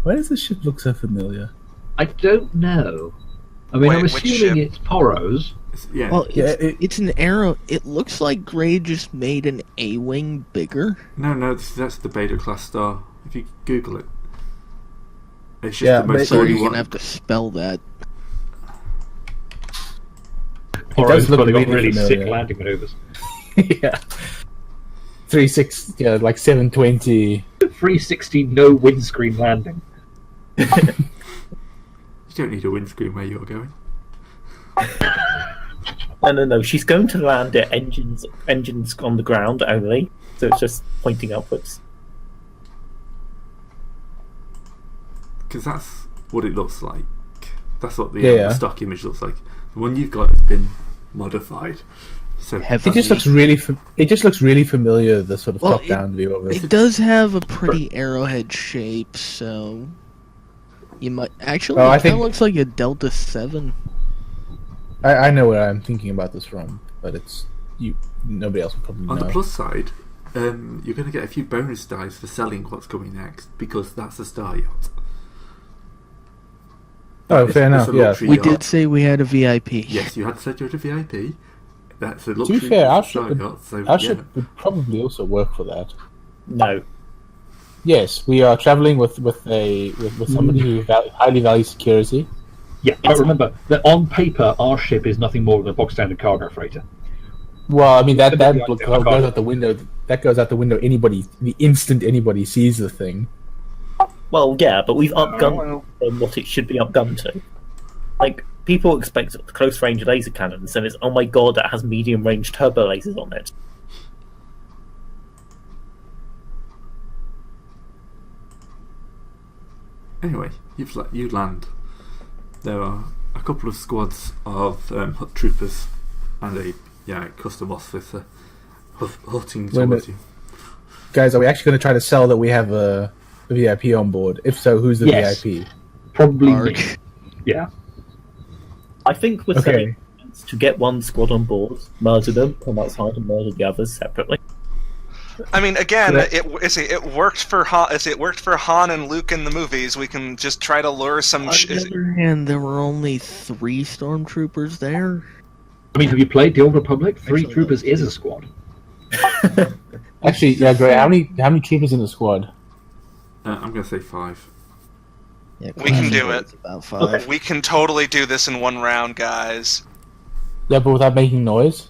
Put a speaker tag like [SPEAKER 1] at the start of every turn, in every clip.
[SPEAKER 1] Why does this ship look so familiar?
[SPEAKER 2] I don't know. I mean,
[SPEAKER 3] Wait,
[SPEAKER 2] I'm
[SPEAKER 3] which
[SPEAKER 2] assuming
[SPEAKER 3] ship?
[SPEAKER 2] it's Poros.
[SPEAKER 4] Yeah.
[SPEAKER 5] Well, it's an arrow. It looks like Grey just made an A-wing bigger.
[SPEAKER 4] No, that's the Beta class star. If you Google it, it's just the most
[SPEAKER 5] So
[SPEAKER 4] dirty
[SPEAKER 5] you're
[SPEAKER 4] one.
[SPEAKER 5] gonna have to spell that.
[SPEAKER 2] Poros
[SPEAKER 1] look
[SPEAKER 2] probably got
[SPEAKER 1] really
[SPEAKER 2] really sick
[SPEAKER 1] familiar.
[SPEAKER 2] landing maneuvers.
[SPEAKER 1] Yeah. 360, yeah, like 720.
[SPEAKER 2] 360 no windscreen landing.
[SPEAKER 4] You don't need a windscreen where you're going.
[SPEAKER 6] No. She's going to land at engines on the ground only, so it's just pointing upwards.
[SPEAKER 4] Because that's what it looks like. That's what the
[SPEAKER 1] Yeah.
[SPEAKER 4] stock image looks like. The one you've got has been modified. So
[SPEAKER 5] Heavy.
[SPEAKER 1] It just looks really familiar. The sort of
[SPEAKER 5] Well,
[SPEAKER 1] top-down view of it.
[SPEAKER 5] It does have a pretty arrowhead shape, so you might actually.
[SPEAKER 1] Oh, I
[SPEAKER 5] it kind
[SPEAKER 1] think-
[SPEAKER 5] of looks like a Delta 7.
[SPEAKER 1] I know where I'm thinking about this from, but it's nobody else would probably
[SPEAKER 4] on
[SPEAKER 1] know.
[SPEAKER 4] the plus side, you're going to get a few bonus dice for selling what's coming next because that's a star yacht.
[SPEAKER 1] Oh, fair enough.
[SPEAKER 4] a
[SPEAKER 1] Yeah.
[SPEAKER 4] luxury
[SPEAKER 5] We
[SPEAKER 4] yacht.
[SPEAKER 5] did say we had a VIP.
[SPEAKER 4] Yes, you had said you're a VIP. That's a
[SPEAKER 1] To
[SPEAKER 4] luxury
[SPEAKER 1] be fair, our
[SPEAKER 4] star
[SPEAKER 1] ship,
[SPEAKER 4] yacht. So
[SPEAKER 1] our
[SPEAKER 4] yeah.
[SPEAKER 1] ship would probably also work for that.
[SPEAKER 6] No.
[SPEAKER 1] Yes, we are traveling with somebody who highly values security.
[SPEAKER 2] Yeah, but remember that on paper, our ship is nothing more than a box standard cargo freighter.
[SPEAKER 1] Well, I mean that
[SPEAKER 2] Typically,
[SPEAKER 1] goes
[SPEAKER 2] I think
[SPEAKER 1] out the window. That goes out the window. The instant anybody sees the thing.
[SPEAKER 6] Well, yeah, but we've upgunned on what it should be upgunned to. Like, people expect close-range laser cannons, and it's, oh my god, it has medium-range turbo lasers on it.
[SPEAKER 4] Anyway, you land. There are a couple of squads of hut troopers and a custom officer hutting
[SPEAKER 1] Wait a
[SPEAKER 4] towards
[SPEAKER 1] minute.
[SPEAKER 4] you.
[SPEAKER 1] Guys, are we actually going to try to sell that we have a VIP on board? If so, who's the
[SPEAKER 2] Yes.
[SPEAKER 1] VIP?
[SPEAKER 2] Probably
[SPEAKER 5] Mark.
[SPEAKER 2] me. Yeah.
[SPEAKER 6] I think we're saying to get one squad on board, murder them, come outside and murder the others separately.
[SPEAKER 3] I mean, again,
[SPEAKER 1] But-
[SPEAKER 3] it worked for Han and Luke in the movies. We can just try to lure some.
[SPEAKER 5] On the other hand, there were only 3 stormtroopers there.
[SPEAKER 2] I mean, have you played the Old Republic? 3
[SPEAKER 5] Actually,
[SPEAKER 2] troopers is a squad.
[SPEAKER 1] Actually, yeah, great. How many troopers in the squad?
[SPEAKER 4] I'm going to say 5.
[SPEAKER 5] Yeah,
[SPEAKER 3] We can do
[SPEAKER 5] it's
[SPEAKER 3] it.
[SPEAKER 5] About 5.
[SPEAKER 3] We can totally do this in one round, guys.
[SPEAKER 1] Yeah, but without making noise.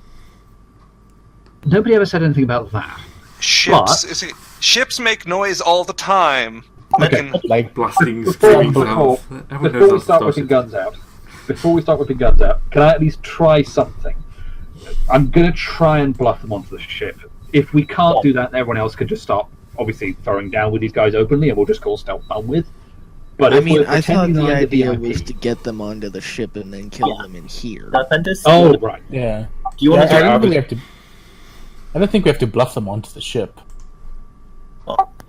[SPEAKER 2] Nobody ever said anything about that.
[SPEAKER 3] Ships make noise all the time. We
[SPEAKER 2] Okay.
[SPEAKER 3] can-
[SPEAKER 1] Like,
[SPEAKER 4] Blasting,
[SPEAKER 2] Before,
[SPEAKER 4] screaming
[SPEAKER 2] before,
[SPEAKER 4] sounds. Everyone
[SPEAKER 2] before we
[SPEAKER 4] knows
[SPEAKER 2] start
[SPEAKER 4] that's
[SPEAKER 2] whipping
[SPEAKER 4] Starship.
[SPEAKER 2] guns out, can I at least try something? I'm going to try and bluff them onto the ship. If we can't do that, everyone else can just start, obviously, throwing down with these guys openly, and we'll just call stealth done with. But
[SPEAKER 5] I
[SPEAKER 2] if
[SPEAKER 5] mean,
[SPEAKER 2] we're
[SPEAKER 5] I thought
[SPEAKER 2] pretending
[SPEAKER 5] the
[SPEAKER 2] I'm
[SPEAKER 5] idea
[SPEAKER 2] VIP
[SPEAKER 5] was to get them onto the ship and then kill them in here.
[SPEAKER 6] Bendis,
[SPEAKER 2] Oh, right.
[SPEAKER 1] yeah.
[SPEAKER 6] do you want
[SPEAKER 1] Yeah,
[SPEAKER 6] to
[SPEAKER 1] I
[SPEAKER 6] do
[SPEAKER 1] don't
[SPEAKER 6] it?
[SPEAKER 1] think we have to. I don't think we have to bluff them onto the ship.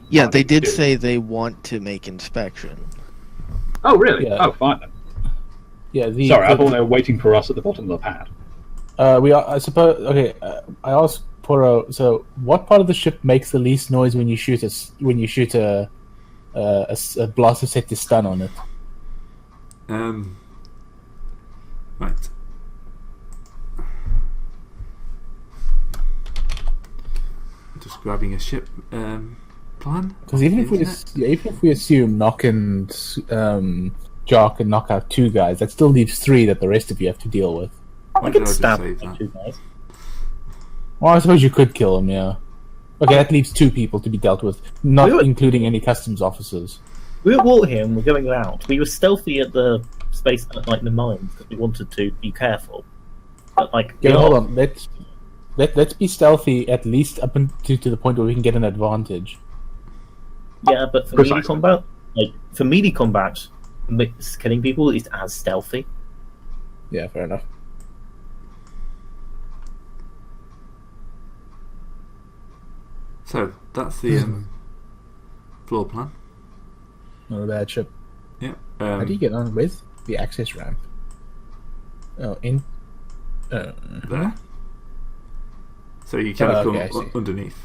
[SPEAKER 5] Yeah, they did say they want to make inspection.
[SPEAKER 2] Oh, really?
[SPEAKER 1] Yeah.
[SPEAKER 2] Oh, fine then.
[SPEAKER 1] Yeah.
[SPEAKER 2] Sorry, I thought they were waiting for us at the bottom of the pad.
[SPEAKER 1] We are. I suppose. Okay. I asked Poro. So, what part of the ship makes the least noise when you shoot a blaster set to stun on it?
[SPEAKER 4] Right. Just grabbing a ship plan.
[SPEAKER 1] Because even if we assume Nock and Jock can knock out 2 guys, that still leaves 3 that the rest of you have to deal with.
[SPEAKER 4] Why
[SPEAKER 6] I
[SPEAKER 4] did
[SPEAKER 6] could
[SPEAKER 4] I just
[SPEAKER 6] stab
[SPEAKER 4] save that?
[SPEAKER 6] 2 guys.
[SPEAKER 1] Well, I suppose you could kill them. Yeah. Okay, that leaves 2 people to be dealt with, not
[SPEAKER 6] We were-
[SPEAKER 1] including any customs officers.
[SPEAKER 6] We were at war here and we're going out. We were stealthy at the space, like the mines, because we wanted to be careful. But, like,
[SPEAKER 1] Yeah,
[SPEAKER 6] you know,
[SPEAKER 1] hold on. Let's be stealthy at least up to the point where we can get an advantage.
[SPEAKER 6] yeah, but for
[SPEAKER 2] Precisely.
[SPEAKER 6] melee combat, killing people is as stealthy.
[SPEAKER 1] Yeah, fair enough.
[SPEAKER 4] So that's the floor plan.
[SPEAKER 1] Not a bad ship.
[SPEAKER 4] Yeah.
[SPEAKER 1] How do you get on with the access ramp? Oh, in.
[SPEAKER 4] There. So you kind of
[SPEAKER 1] okay, I
[SPEAKER 4] come
[SPEAKER 1] see.
[SPEAKER 4] underneath.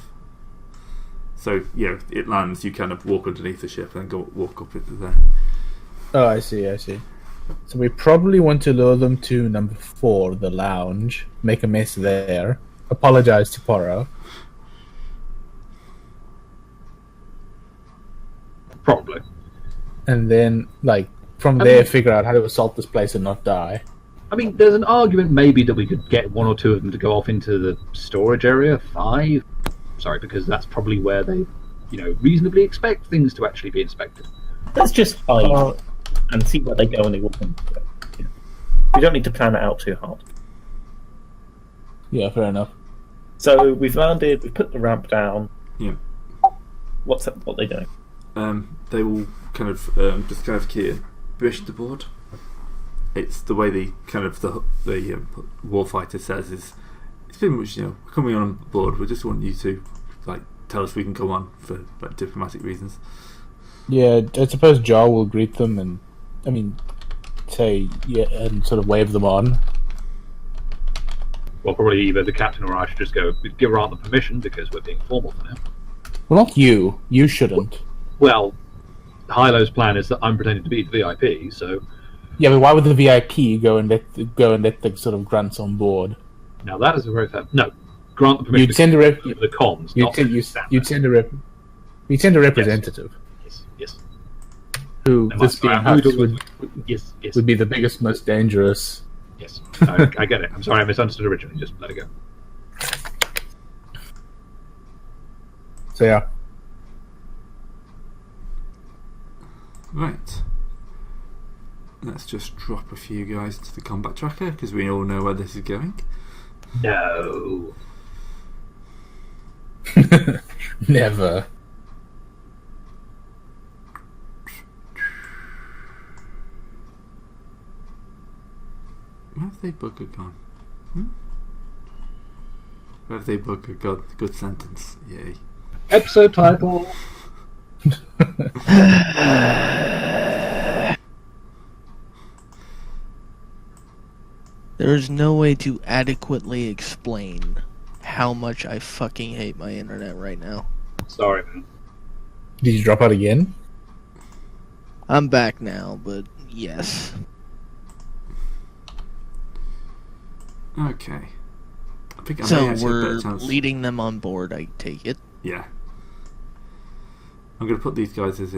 [SPEAKER 4] So yeah, it lands. You kind of walk underneath the ship and then walk up into there.
[SPEAKER 1] Oh, I see. So we probably want to lure them to number 4, the lounge. Make a mess there. Apologize to Poro.
[SPEAKER 2] Probably.
[SPEAKER 1] And then, from there, figure out how to assault this place and not die.
[SPEAKER 2] I mean, there's an argument maybe that we could get 1 or 2 of them to go off into the storage area. 5. Sorry, because that's probably where they, reasonably expect things to actually be inspected.
[SPEAKER 6] Let's just hide and see where they go when they walk into it. We don't need to plan it out too hard.
[SPEAKER 1] Yeah, fair enough.
[SPEAKER 6] So we've landed, we've put the ramp down.
[SPEAKER 4] Yeah.
[SPEAKER 6] What they doing?
[SPEAKER 4] They will kind of just kind of key permission to board. It's the way the warfighter says is it's pretty much coming on board. We just want you to tell us we can go on for diplomatic reasons.
[SPEAKER 1] Yeah, I suppose Jar will greet them and say and sort of wave them on.
[SPEAKER 2] Well, probably either the captain or I should just go give Grant the permission because we're being formal for now.
[SPEAKER 1] Well, not you. You shouldn't.
[SPEAKER 2] Well, Hilo's plan is that I'm pretending to be the VIP, so.
[SPEAKER 1] Yeah, but why would the VIP go and let the sort of grunts on board?
[SPEAKER 2] Now that is a very fair. No, grant the permission.
[SPEAKER 1] You'd send
[SPEAKER 2] the comms.
[SPEAKER 1] You'd send a representative.
[SPEAKER 2] Yes.
[SPEAKER 1] Who this being Hux would be the biggest, most dangerous.
[SPEAKER 2] Yes, I get it. I'm sorry, I misunderstood originally. Just let it go.
[SPEAKER 1] So yeah.
[SPEAKER 4] Right. Let's just drop a few guys to the combat tracker because we all know where this is going.
[SPEAKER 2] No.
[SPEAKER 1] Never.
[SPEAKER 4] Where have they bugger gone? Where have they bugger gone? Good sentence. Yay.
[SPEAKER 2] Episode title.
[SPEAKER 5] There is no way to adequately explain how much I fucking hate my internet right now.
[SPEAKER 2] Sorry, man.
[SPEAKER 1] Did you drop out again?
[SPEAKER 5] I'm back now, but yes.
[SPEAKER 4] Okay. I think I may
[SPEAKER 5] So
[SPEAKER 4] actually
[SPEAKER 5] we're
[SPEAKER 4] have a better chance.
[SPEAKER 5] leading them on board, I take it.
[SPEAKER 4] Yeah. I'm going to put these guys as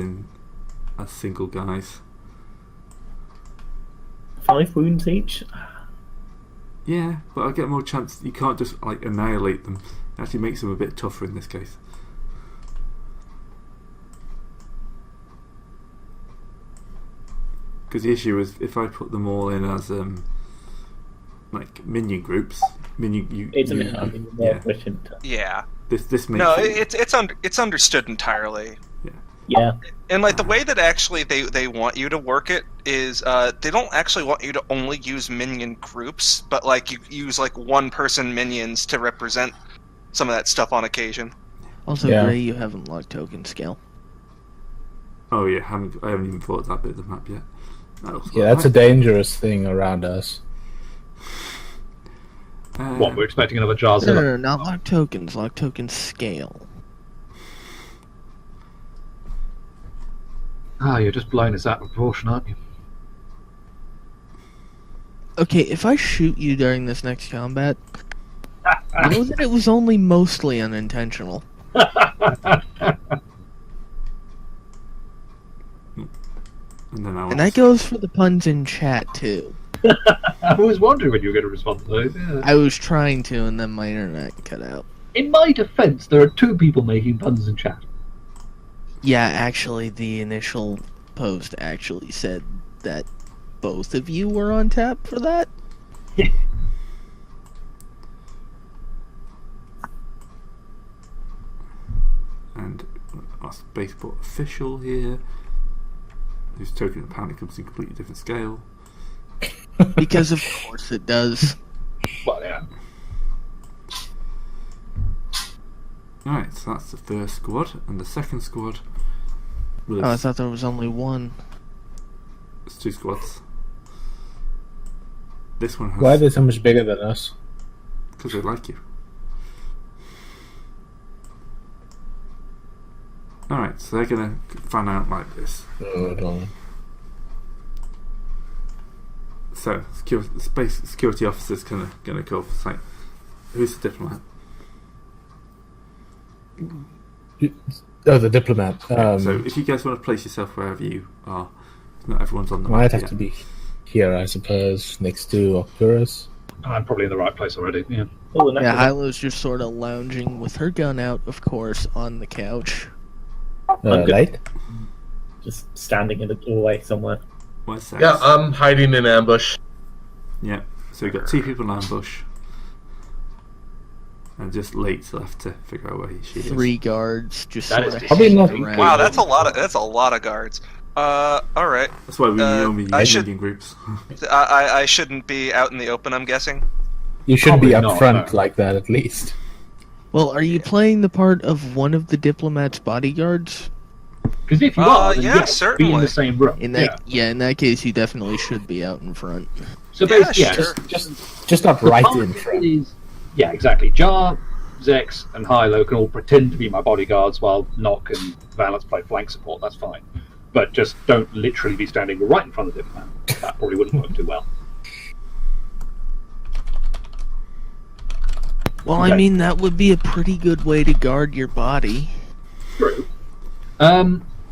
[SPEAKER 4] single guys.
[SPEAKER 6] 5 wounds each?
[SPEAKER 4] Yeah, but I get more chance. You can't just annihilate them. It actually makes them a bit tougher in this case. Because the issue is if I put them all in as minion groups,
[SPEAKER 6] more efficient.
[SPEAKER 3] Yeah.
[SPEAKER 4] This makes
[SPEAKER 3] No, it's understood entirely.
[SPEAKER 6] Yeah.
[SPEAKER 3] And the way that actually they want you to work it is they don't actually want you to only use minion groups, but you use 1-person minions to represent some of that stuff on occasion.
[SPEAKER 5] Also,
[SPEAKER 1] Yeah.
[SPEAKER 5] Gray, you haven't logged token scale.
[SPEAKER 4] Oh yeah, I haven't even thought of that bit of the map yet.
[SPEAKER 1] Yeah, that's a dangerous thing around us.
[SPEAKER 2] What, we're expecting another Jar's.
[SPEAKER 5] No, not lock tokens scale.
[SPEAKER 2] You're just blowing us out of proportion, aren't you?
[SPEAKER 5] Okay, if I shoot you during this next combat, know that it was only mostly unintentional. And that goes for the puns in chat, too.
[SPEAKER 2] I was wondering when you were going to respond to those. Yeah.
[SPEAKER 5] I was trying to, and then my internet cut out.
[SPEAKER 2] In my defense, there are 2 people making puns in chat.
[SPEAKER 5] Yeah, actually, the initial post actually said that both of you were on tap for that.
[SPEAKER 4] And our spaceport official here, whose token apparently comes in a completely different scale.
[SPEAKER 5] Because of course it does.
[SPEAKER 2] Well, yeah.
[SPEAKER 4] Alright, so that's the first squad, and the second squad was...
[SPEAKER 5] Oh, I thought there was only one.
[SPEAKER 4] It's 2 squads. This one has...
[SPEAKER 1] Why are they so much bigger than us?
[SPEAKER 4] Because they like you. Alright, so they're gonna fan out like this. So, security officer's gonna go up and say, who's the diplomat?
[SPEAKER 1] Oh, the diplomat.
[SPEAKER 4] So, if you guys want to place yourself wherever you are, not everyone's on the
[SPEAKER 1] Might
[SPEAKER 4] map
[SPEAKER 1] have
[SPEAKER 4] yet.
[SPEAKER 1] to be here, I suppose, next to Oculus.
[SPEAKER 2] I'm probably in the right place already. Yeah.
[SPEAKER 6] Oh, and
[SPEAKER 5] Yeah, Hylo's just sort of lounging with her gun out, of course, on the couch.
[SPEAKER 6] good.
[SPEAKER 1] Light?
[SPEAKER 6] just standing in the doorway somewhere.
[SPEAKER 4] Where's Sex?
[SPEAKER 7] Yeah, I'm hiding in ambush.
[SPEAKER 4] Yeah, so we've got 2 people in ambush. And just Late's left to figure out where she is.
[SPEAKER 5] 3 guards just
[SPEAKER 2] That
[SPEAKER 5] sort
[SPEAKER 2] is
[SPEAKER 5] of
[SPEAKER 1] probably
[SPEAKER 5] hanging
[SPEAKER 1] not-
[SPEAKER 5] around.
[SPEAKER 3] Wow, that's a lot of guards. All right.
[SPEAKER 4] That's why we only
[SPEAKER 3] I
[SPEAKER 4] use
[SPEAKER 3] should-
[SPEAKER 4] Indian groups.
[SPEAKER 3] I shouldn't be out in the open, I'm guessing.
[SPEAKER 1] You should be
[SPEAKER 2] Probably
[SPEAKER 1] up
[SPEAKER 2] not,
[SPEAKER 1] front
[SPEAKER 2] no.
[SPEAKER 1] like that, at least.
[SPEAKER 5] Well, are you playing the part of one of the diplomat's bodyguards?
[SPEAKER 2] Because if you are, then
[SPEAKER 3] yeah,
[SPEAKER 2] yes, be in
[SPEAKER 3] certainly.
[SPEAKER 2] the same room.
[SPEAKER 5] In that, in that case, you definitely should be out in front.
[SPEAKER 2] So
[SPEAKER 3] Yeah,
[SPEAKER 2] basically, yeah,
[SPEAKER 3] sure.
[SPEAKER 1] Just not
[SPEAKER 2] the
[SPEAKER 1] right
[SPEAKER 2] part
[SPEAKER 1] in front.
[SPEAKER 2] is- yeah, exactly. Jar, Zex, and Hilo can all pretend to be my bodyguards while Nock and Valance play flank support. That's fine. But just don't literally be standing right in front of the diplomat. That probably wouldn't work too well.
[SPEAKER 5] Well,
[SPEAKER 2] Okay.
[SPEAKER 5] I mean, that would be a pretty good way to guard your body.
[SPEAKER 2] True.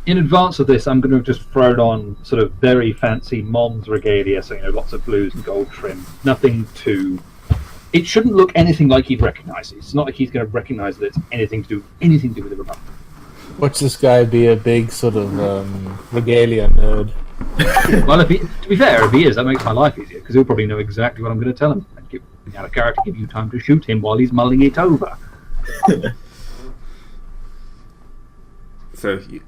[SPEAKER 2] In advance of this, I'm going to just throw it on sort of very fancy Mom's regalia, so lots of blues and gold trim. Nothing too. It shouldn't look anything like he'd recognise it. It's not like he's going to recognise that it's anything to do with the Republic.
[SPEAKER 1] Watch this guy be a big sort of regalia nerd.
[SPEAKER 2] Well, to be fair, if he is, that makes my life easier because he'll probably know exactly what I'm going to tell him and give out of character, give you time to shoot him while he's mulling it over.
[SPEAKER 4] So you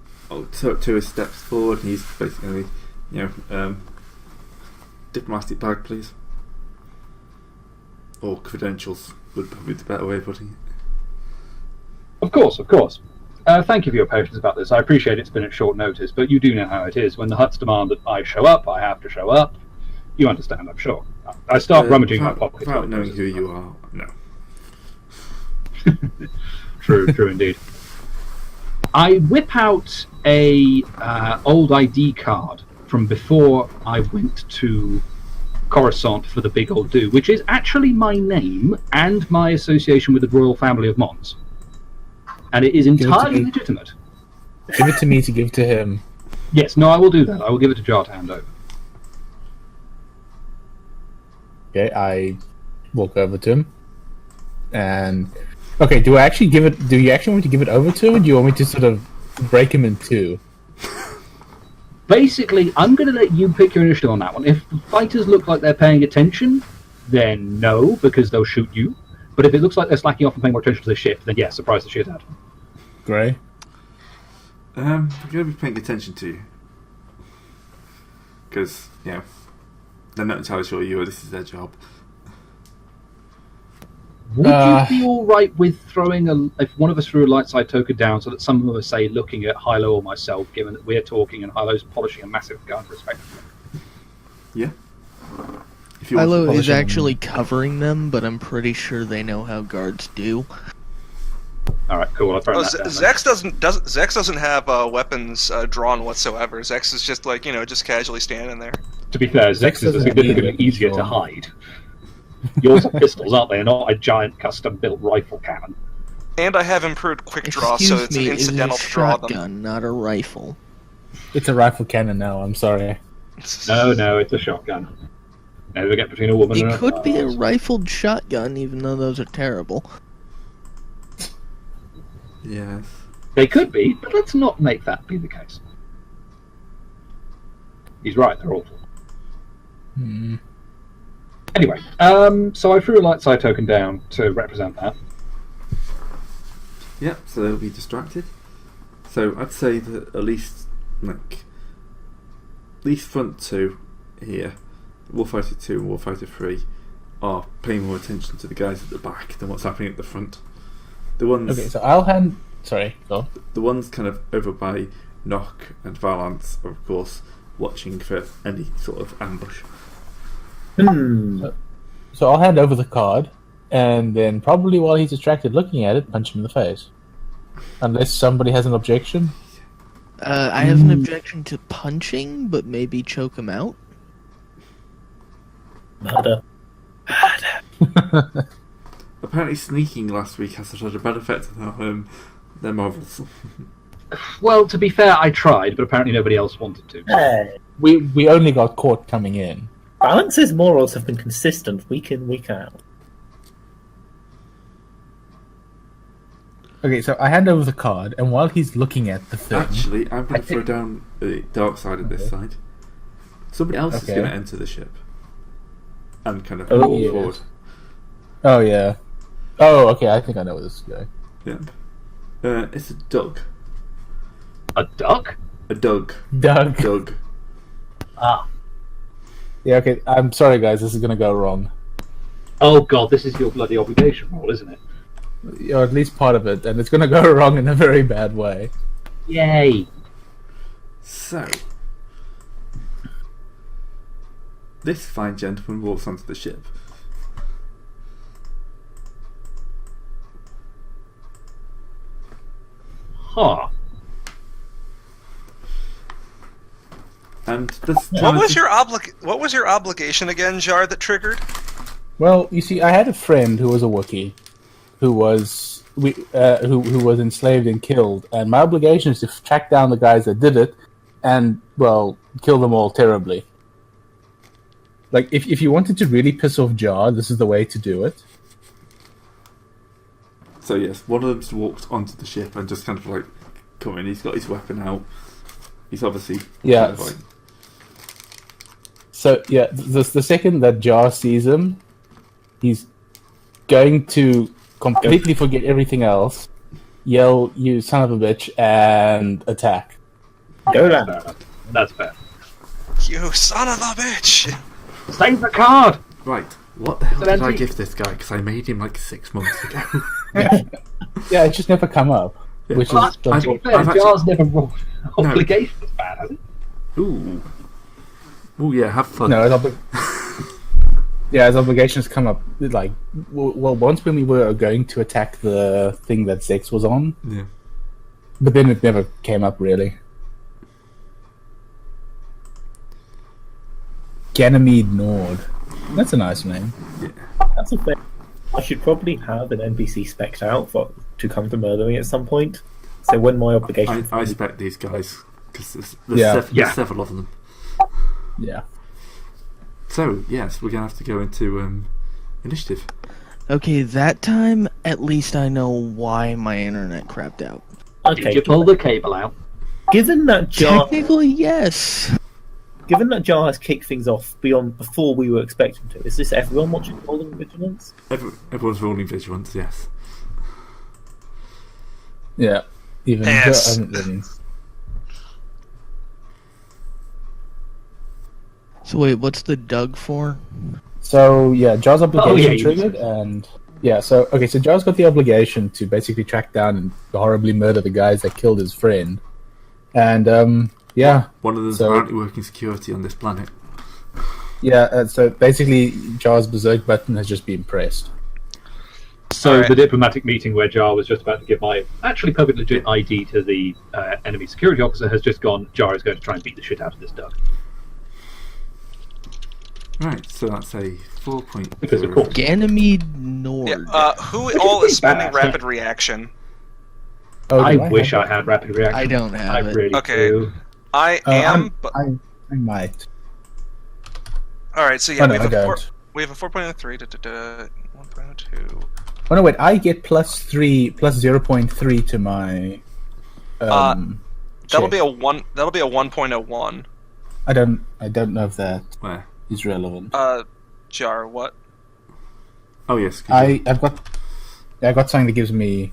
[SPEAKER 4] took 2 steps forward and he's basically, diplomatic bag, please. Or credentials would probably be the better way of putting it.
[SPEAKER 2] Of course. Thank you for your patience about this. I appreciate it's been at short notice, but you do know how it is. When the Hutts demand that I show up, I have to show up. You understand, I'm sure. I start rummaging my pockets.
[SPEAKER 4] Without knowing who you are, no.
[SPEAKER 2] True indeed. I whip out a old ID card from before I went to Coruscant for the big old do, which is actually my name and my association with the royal family of Mons. And it is
[SPEAKER 1] it to
[SPEAKER 2] entirely
[SPEAKER 1] me.
[SPEAKER 2] legitimate.
[SPEAKER 1] Give it to me to give to him.
[SPEAKER 2] Yes, no, I will do that. I will give it to Jar to hand over.
[SPEAKER 1] Okay, I walk over to him. And okay, do you actually want me to give it over to him, or do you want me to sort of break him in 2?
[SPEAKER 2] Basically, I'm going to let you pick your initiative on that one. If the fighters look like they're paying attention, then no, because they'll shoot you. But if it looks like they're slacking off and paying more attention to the ship, then yes, surprise the shit out of them.
[SPEAKER 1] Grey?
[SPEAKER 4] I'm going to be paying attention to you. Because, they're not entirely sure you or this is their job.
[SPEAKER 2] Would you be all right with throwing if one of us threw a light side token down so that some of us, say, looking at Hilo or myself, given that we're talking and Hilo's polishing a massive gun, respectively?
[SPEAKER 4] Yeah? If you want
[SPEAKER 5] Hilo
[SPEAKER 4] to
[SPEAKER 5] is
[SPEAKER 4] polish it-
[SPEAKER 5] actually covering them, but I'm pretty sure they know how guards do.
[SPEAKER 2] All right, cool. I'll throw that down.
[SPEAKER 3] Zex doesn't have weapons drawn whatsoever. Zex is just just casually standing there.
[SPEAKER 2] To be fair, Zex is
[SPEAKER 1] doesn't
[SPEAKER 2] significantly
[SPEAKER 1] need
[SPEAKER 2] easier to
[SPEAKER 1] it.
[SPEAKER 2] hide. Yours are pistols, aren't they? Not a giant custom-built rifle cannon.
[SPEAKER 3] And I have improved quick draw,
[SPEAKER 5] Excuse
[SPEAKER 3] so it's
[SPEAKER 5] me,
[SPEAKER 3] incidental
[SPEAKER 5] it's a
[SPEAKER 3] to draw them.
[SPEAKER 5] shotgun, not a rifle.
[SPEAKER 1] It's a rifle cannon now, I'm sorry.
[SPEAKER 2] No, it's a shotgun. Never get between a woman and
[SPEAKER 5] It
[SPEAKER 2] a
[SPEAKER 5] could be a
[SPEAKER 2] child.
[SPEAKER 5] rifled shotgun, even though those are terrible.
[SPEAKER 4] Yes.
[SPEAKER 2] They could be, but let's not make that be the case. He's right, they're awful.
[SPEAKER 1] Hmm.
[SPEAKER 2] Anyway, so I threw a light side token down to represent that.
[SPEAKER 4] Yep, so they'll be distracted. So I'd say that at least front 2 here, Warfighter 2 and Warfighter 3 are paying more attention to the guys at the back than what's happening at the front. The ones
[SPEAKER 1] Okay, so I'll hand... Sorry, go on.
[SPEAKER 4] the ones kind of over by Nock and Valance are of course watching for any sort of ambush.
[SPEAKER 1] So I'll hand over the card, and then probably while he's distracted looking at it, punch him in the face. Unless somebody has an objection.
[SPEAKER 5] I have an objection to punching, but maybe choke him out.
[SPEAKER 6] Murder.
[SPEAKER 4] Apparently, sneaking last week has such a bad effect on their morals.
[SPEAKER 2] Well, to be fair, I tried, but apparently nobody else wanted to.
[SPEAKER 6] Hey.
[SPEAKER 1] We only got caught coming in.
[SPEAKER 6] Balance's morals have been consistent week in, week out.
[SPEAKER 1] Okay, so I hand over the card, and while he's looking at the thing,
[SPEAKER 4] Actually, I'm going to throw down the dark side of this side. Somebody else is
[SPEAKER 1] Okay.
[SPEAKER 4] going to enter the ship and kind of
[SPEAKER 6] Oh,
[SPEAKER 4] move
[SPEAKER 1] yes.
[SPEAKER 4] forward.
[SPEAKER 1] oh yeah, oh okay, I think I know where this is going.
[SPEAKER 4] Yeah. It's a Doug.
[SPEAKER 2] A duck?
[SPEAKER 4] A Doug.
[SPEAKER 1] Doug.
[SPEAKER 4] Doug.
[SPEAKER 2] Ah.
[SPEAKER 1] Yeah, okay. I'm sorry, guys. This is gonna go wrong,
[SPEAKER 2] Oh god, this is your bloody obligation roll, isn't it?
[SPEAKER 1] or at least part of it, and it's gonna go wrong in a very bad way.
[SPEAKER 2] Yay!
[SPEAKER 4] So, this fine gentleman walks onto the ship.
[SPEAKER 2] Huh.
[SPEAKER 4] And this
[SPEAKER 3] What was your obligation again, Jar, that triggered?
[SPEAKER 1] Well, you see, I had a friend who was a Wookiee, who was who was enslaved and killed, and my obligation is to track down the guys that did it, and well, kill them all terribly. Like, if you wanted to really piss off Jar, this is the way to do it.
[SPEAKER 4] So yes, one of them's walked onto the ship and just kind of like come in. He's got his weapon out. He's obviously
[SPEAKER 1] Yeah.
[SPEAKER 4] kind of like,
[SPEAKER 1] So yeah, the second that Jar sees him, he's going to completely forget everything else, yell "You son of a bitch!" and attack.
[SPEAKER 6] Go
[SPEAKER 2] Fair
[SPEAKER 6] down.
[SPEAKER 2] enough. That's fair.
[SPEAKER 3] You son of a bitch!
[SPEAKER 2] Save the card!
[SPEAKER 4] right. What the hell
[SPEAKER 2] it
[SPEAKER 4] did I
[SPEAKER 2] antique?
[SPEAKER 4] give this guy? Because I made him like 6 months ago.
[SPEAKER 1] Yeah, it's just never come up,
[SPEAKER 4] Yeah.
[SPEAKER 1] which
[SPEAKER 2] Well,
[SPEAKER 1] is
[SPEAKER 2] to be fair,
[SPEAKER 4] I've actually-
[SPEAKER 2] Jar's never rolled obligation as bad, has it?
[SPEAKER 4] Ooh. Ooh, yeah. Have fun.
[SPEAKER 1] no. His obligations come up like well once when we were going to attack the thing that Zex was on,
[SPEAKER 4] Yeah.
[SPEAKER 1] but then it never came up really. Ganymede Nord. That's a nice name.
[SPEAKER 6] That's a fair. I should probably have an NPC spec'd out to come to murder me at some point. So when my obligation...
[SPEAKER 4] I expect these guys because there's
[SPEAKER 1] Yeah.
[SPEAKER 4] there's several of them.
[SPEAKER 1] Yeah.
[SPEAKER 4] So yes, we're gonna have to go into initiative.
[SPEAKER 5] Okay, that time, at least I know why my internet crapped out.
[SPEAKER 2] Did you pull the cable out?
[SPEAKER 6] Given that Jar,
[SPEAKER 5] Technically, yes.
[SPEAKER 6] given that Jar has kicked things off before we were expecting to, is this everyone watching Rolling Vigilance?
[SPEAKER 4] Everyone's rolling vigilance. Yes.
[SPEAKER 1] Yeah. Even
[SPEAKER 3] Yes.
[SPEAKER 5] So wait, what's the Doug for?
[SPEAKER 1] So yeah, Jar's obligation
[SPEAKER 2] you-
[SPEAKER 1] triggered, and yeah. So okay, so Jar's got the obligation to basically track down and horribly murder the guys that killed his friend, and yeah,
[SPEAKER 4] One of them's
[SPEAKER 1] So-
[SPEAKER 4] apparently working security on this planet.
[SPEAKER 1] yeah. So basically, Jar's berserk button has just been pressed.
[SPEAKER 2] So
[SPEAKER 3] Alright.
[SPEAKER 2] the diplomatic meeting where Jar was just about to give my actually perfectly legit ID to the enemy security officer has just gone. Jar is going to try and beat the shit out of this Doug.
[SPEAKER 4] Right. So that's a 4.0.
[SPEAKER 2] Because of course.
[SPEAKER 5] Ganymede Nord.
[SPEAKER 3] Yeah, who
[SPEAKER 2] Which
[SPEAKER 3] all
[SPEAKER 2] is
[SPEAKER 3] is
[SPEAKER 2] pretty
[SPEAKER 3] spending
[SPEAKER 2] bad.
[SPEAKER 3] rapid reaction?
[SPEAKER 1] Oh,
[SPEAKER 2] I
[SPEAKER 1] do
[SPEAKER 2] wish
[SPEAKER 1] have
[SPEAKER 2] I had rapid reaction.
[SPEAKER 5] I don't have
[SPEAKER 2] I
[SPEAKER 5] it.
[SPEAKER 2] really
[SPEAKER 3] Okay.
[SPEAKER 2] do.
[SPEAKER 3] I
[SPEAKER 1] that?
[SPEAKER 3] am, but
[SPEAKER 1] I might.
[SPEAKER 3] all right. So yeah,
[SPEAKER 1] Oh, no,
[SPEAKER 3] we
[SPEAKER 1] I
[SPEAKER 3] have a
[SPEAKER 1] don't.
[SPEAKER 3] we have a 4.03 1.02.
[SPEAKER 1] Oh no, wait! I get +3, plus 0.3 to my.
[SPEAKER 3] That'll
[SPEAKER 1] check.
[SPEAKER 3] be a one. That'll be a 1.01.
[SPEAKER 1] I don't know if that
[SPEAKER 4] Where?
[SPEAKER 1] is relevant.
[SPEAKER 3] Jar, what?
[SPEAKER 4] Oh yes. could you-
[SPEAKER 1] I've got something that gives me.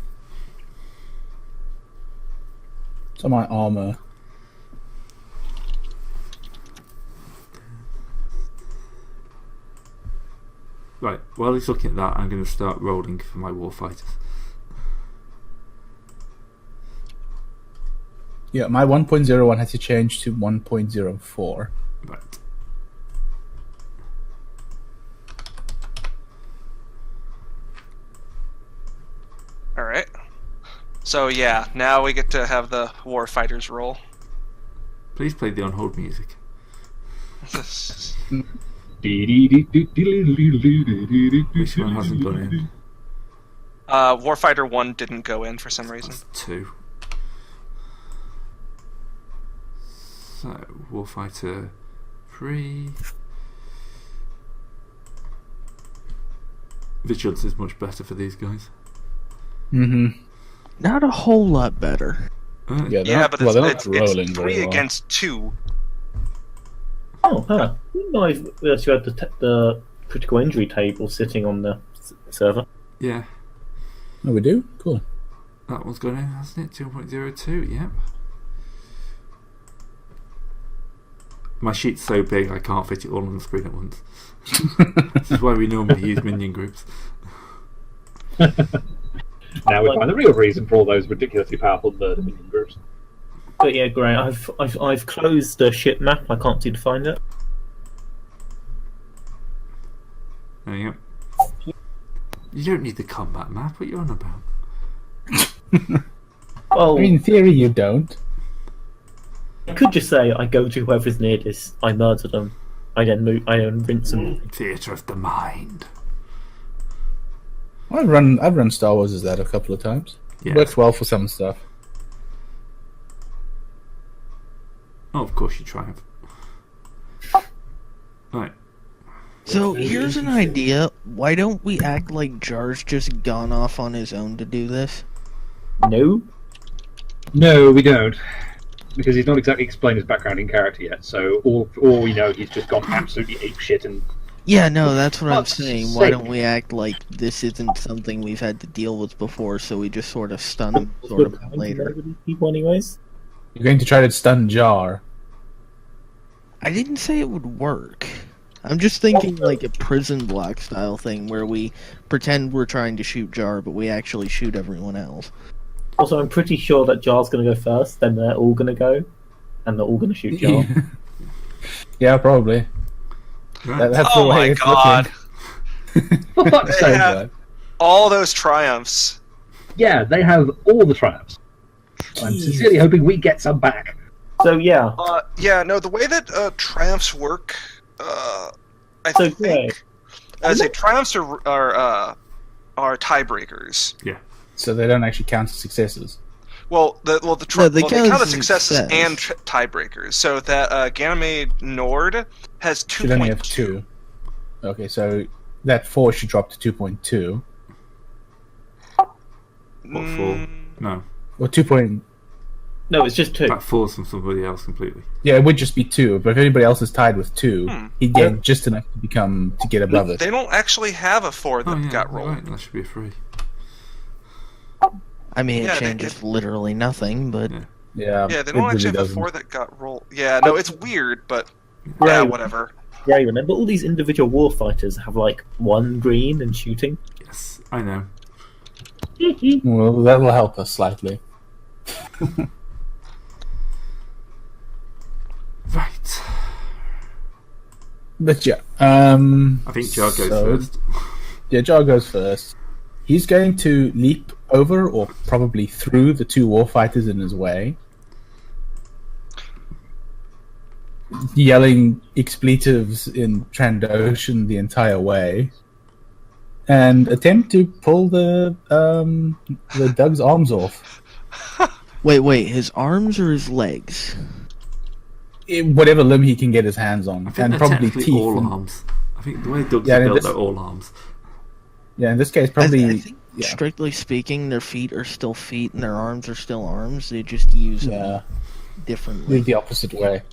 [SPEAKER 1] It's on my armor.
[SPEAKER 4] Right. While he's looking at that, I'm going to start rolling for my warfighters.
[SPEAKER 1] Yeah, my 1.01 has to change to 1.04.
[SPEAKER 4] Right.
[SPEAKER 3] All right. So yeah, now we get to have the war fighters roll.
[SPEAKER 4] Please play the on-hold music. Which one hasn't gone in?
[SPEAKER 3] Warfighter 1 didn't go in for some reason.
[SPEAKER 4] That's 2. So, Warfighter 3. Vigilance is much better for these guys.
[SPEAKER 1] Mm-hmm.
[SPEAKER 5] Not a whole lot better.
[SPEAKER 3] Yeah, but
[SPEAKER 1] they're not
[SPEAKER 3] it's
[SPEAKER 1] rolling
[SPEAKER 3] 3
[SPEAKER 1] very well.
[SPEAKER 3] against 2.
[SPEAKER 6] Oh, huh. No, I've realised you had the critical injury table sitting on the server.
[SPEAKER 4] Yeah,
[SPEAKER 1] Oh, we do? Cool.
[SPEAKER 4] that one's gone in, hasn't it? 2.02, yep. My sheet's so big I can't fit it all on the screen at once. This is why we normally use minion groups.
[SPEAKER 2] Now we find the real reason for all those ridiculously powerful murder minion groups.
[SPEAKER 6] But yeah, great. I've closed the ship map. I can't seem to find it.
[SPEAKER 4] There you go. You don't need the combat map, what are you on about?
[SPEAKER 6] Well,
[SPEAKER 1] I mean, in theory, you don't.
[SPEAKER 6] I could just say I go to whoever's nearest, I murder them, I then rinse them.
[SPEAKER 4] Theatre of the mind.
[SPEAKER 1] I've run Star Wars as that a couple of times.
[SPEAKER 4] Yeah.
[SPEAKER 1] Works well for some stuff.
[SPEAKER 4] Oh, of course you triumph. Right.
[SPEAKER 5] So here's an idea. Why don't we act like Jar's just gone off on his own to do this?
[SPEAKER 6] No.
[SPEAKER 2] No, we don't. Because he's not exactly explained his background in character yet, so all we know, he's just gone absolutely apeshit and...
[SPEAKER 5] Yeah, no, that's what I'm
[SPEAKER 2] Fuck's
[SPEAKER 5] saying.
[SPEAKER 2] sake.
[SPEAKER 5] Why don't we act like this isn't something we've had to deal with before, so we just sort of stun him sort of later.
[SPEAKER 6] People, anyways.
[SPEAKER 1] You're going to try to stun Jar.
[SPEAKER 5] I didn't say it would work. I'm just thinking like a prison block style thing where we pretend we're trying to shoot Jar, but we actually shoot everyone else.
[SPEAKER 6] Also, I'm pretty sure that Jar's going to go first, then they're all going to go, and they're all going to shoot Jar.
[SPEAKER 1] Yeah, probably.
[SPEAKER 4] Right.
[SPEAKER 1] That's
[SPEAKER 3] Oh
[SPEAKER 1] the way
[SPEAKER 3] my
[SPEAKER 1] it's
[SPEAKER 3] god.
[SPEAKER 1] looking.
[SPEAKER 2] For fuck's
[SPEAKER 3] They
[SPEAKER 2] sake.
[SPEAKER 3] have all those triumphs.
[SPEAKER 2] Yeah, they have all the triumphs. I'm sincerely hoping we get some back.
[SPEAKER 6] So yeah,
[SPEAKER 3] Yeah, no, the way that triumphs work, I
[SPEAKER 6] So,
[SPEAKER 3] think, as a triumphs are tiebreakers.
[SPEAKER 4] Yeah.
[SPEAKER 1] So they don't actually count as successes.
[SPEAKER 3] Well, they
[SPEAKER 5] they count
[SPEAKER 3] count
[SPEAKER 5] as
[SPEAKER 3] as successes
[SPEAKER 5] success.
[SPEAKER 3] and tiebreakers. So that Ganymede Nord has
[SPEAKER 1] Should only have
[SPEAKER 3] 2.2.
[SPEAKER 1] 2. Okay, so that 4 should drop to 2.2.
[SPEAKER 4] What for? No.
[SPEAKER 1] Or 2.
[SPEAKER 6] no, it's just 2.
[SPEAKER 4] That falls from somebody else completely.
[SPEAKER 1] Yeah, it would just be 2. But if anybody else is tied with 2, he'd get just enough to get above it.
[SPEAKER 3] They don't actually have a 4 that
[SPEAKER 4] Oh, yeah,
[SPEAKER 3] got rolled.
[SPEAKER 4] right. That should be a 3.
[SPEAKER 5] I mean,
[SPEAKER 3] Yeah,
[SPEAKER 5] it changes literally nothing, but
[SPEAKER 4] Yeah.
[SPEAKER 1] Yeah,
[SPEAKER 3] Yeah, they
[SPEAKER 1] it
[SPEAKER 3] don't actually
[SPEAKER 1] really
[SPEAKER 3] have
[SPEAKER 1] doesn't.
[SPEAKER 3] a 4 that got rolled. Yeah, no, it's weird, but
[SPEAKER 6] Right.
[SPEAKER 3] yeah, whatever.
[SPEAKER 6] Ray, remember all these individual warfighters have like 1 green and shooting?
[SPEAKER 4] Yes, I know.
[SPEAKER 1] Well, that will help us slightly.
[SPEAKER 4] Right.
[SPEAKER 1] But yeah,
[SPEAKER 4] I think Jar goes first.
[SPEAKER 1] Yeah, Jar goes first. He's going to leap over, or probably through, the 2 warfighters in his way, yelling expletives in Trandoshan the entire way, and attempt to pull the Doug's arms off.
[SPEAKER 5] wait, his arms or his legs?
[SPEAKER 1] Whatever limb he can get his hands on,
[SPEAKER 4] I think
[SPEAKER 1] and
[SPEAKER 4] they're
[SPEAKER 1] probably
[SPEAKER 4] technically
[SPEAKER 1] teeth.
[SPEAKER 4] all
[SPEAKER 1] and-
[SPEAKER 4] arms. I think the way Doug's
[SPEAKER 1] Yeah,
[SPEAKER 4] are built,
[SPEAKER 1] this-
[SPEAKER 4] they're all arms.
[SPEAKER 1] Yeah, in this case,
[SPEAKER 5] I
[SPEAKER 1] probably.
[SPEAKER 5] think
[SPEAKER 1] yeah.
[SPEAKER 5] strictly speaking, their feet are still feet and their arms are still arms. They just use them
[SPEAKER 1] Yeah,
[SPEAKER 5] differently.
[SPEAKER 1] the opposite way.